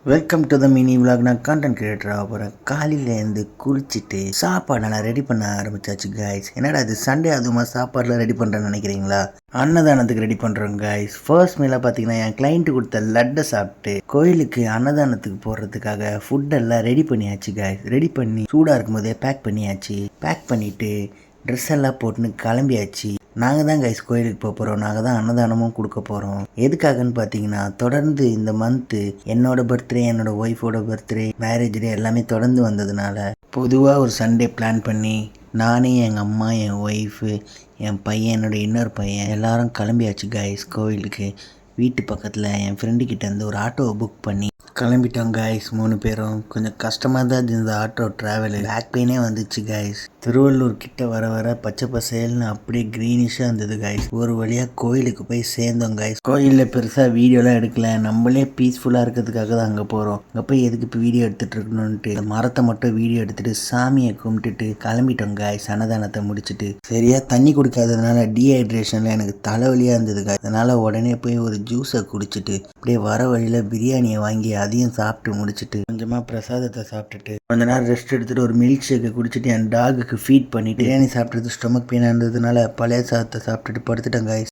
Welcome to the mini vlog. நான் content கிரியேட்டராக போகிறேன். காலையிலேருந்து குளிச்சுட்டு சாப்பாடெல்லாம் ரெடி பண்ண ஆரம்பிச்சாச்சு காய்ஸ். என்னடா இது சண்டே அதுமா சாப்பாடுலாம் ரெடி பண்ணுறேன்னு நினைக்கிறீங்களா? அன்னதானத்துக்கு ரெடி பண்ணுறோம் காய்ஸ். ஃபர்ஸ்ட் மீலாக பார்த்தீங்கன்னா என் கிளைண்ட்டு கொடுத்த லட்டை சாப்பிட்டு கோயிலுக்கு அன்னதானத்துக்கு போடுறதுக்காக ஃபுட்டெல்லாம் ரெடி பண்ணியாச்சு காய்ஸ். ரெடி பண்ணி சூடாக இருக்கும் போதே பேக் பண்ணியாச்சு. பேக் பண்ணிவிட்டு ட்ரெஸ் எல்லாம் போட்டுன்னு கிளம்பியாச்சு. நாங்கள் தான் கைஸ் கோயிலுக்கு போக போகிறோம். நாங்கள் தான் அன்னதானமும் கொடுக்க போகிறோம். எதுக்காகன்னு பார்த்தீங்கன்னா தொடர்ந்து இந்த மந்த்து என்னோட பர்த்டே, என்னோட ஒய்ஃபோட பர்த்டே, மேரேஜ் டே எல்லாமே தொடர்ந்து வந்ததுனால பொதுவாக ஒரு சண்டே பிளான் பண்ணி நானே, எங்கள் அம்மா, என் ஒய்ஃபு, என் பையன், என்னோட இன்னொரு பையன் எல்லாரும் கிளம்பியாச்சு கைஸ் கோயிலுக்கு. வீட்டு பக்கத்தில் என் ஃப்ரெண்டுக்கிட்டேருந்து ஒரு ஆட்டோவை புக் பண்ணி கிளம்பிட்டோம் கைஸ். 3 பேரும். கொஞ்சம் கஷ்டமாக தான் இந்த ஆட்டோ ட்ராவலு. பேக் பெயினே வந்துச்சு கைஸ். திருவள்ளூர் கிட்ட வர வர பச்சை பசேல்னு அப்படியே க்ரீனிஷாக இருந்தது கைஸ். ஒரு வழியாக கோயிலுக்கு போய் சேர்ந்தோம் கைஸ். கோயிலில் பெருசாக வீடியோலாம் எடுக்கல. நம்மளே பீஸ்ஃபுல்லாக இருக்கிறதுக்காக தான் அங்கே போகிறோம். அங்கே போய் எதுக்கு இப்போ வீடியோ எடுத்துகிட்டு இருக்கணும்ன்ட்டு மரத்தை மட்டும் வீடியோ எடுத்துகிட்டு சாமியை கும்பிட்டுட்டு கிளம்பிட்டோம் கைஸ். அன்னதானத்தை முடிச்சுட்டு சரியாக தண்ணி குடிக்காததுனால டீஹைட்ரேஷனில் எனக்கு தலைவலியாக இருந்தது கைஸ். அதனால் உடனே போய் ஒரு ஜூஸை குடிச்சிட்டு அப்படியே வர வழியில் பிரியாணியை வாங்கி அதையும் சாப்பிட்டு முடிச்சுட்டு கொஞ்சமாக பிரசாதத்தை சாப்பிட்டுட்டு கொஞ்ச நேரம் ரெஸ்ட் எடுத்துகிட்டு ஒரு மில்க் ஷேக்கை குடிச்சிட்டு என் டாகுக்கு ஃபீட் பண்ணிவிட்டு பிரியாணி சாப்பிட்றது ஸ்டொமக் பெயினாக இருந்ததுனால பழைய சாதத்தை சாப்பிட்டுட்டு படுத்துட்டேன் கைஸ்.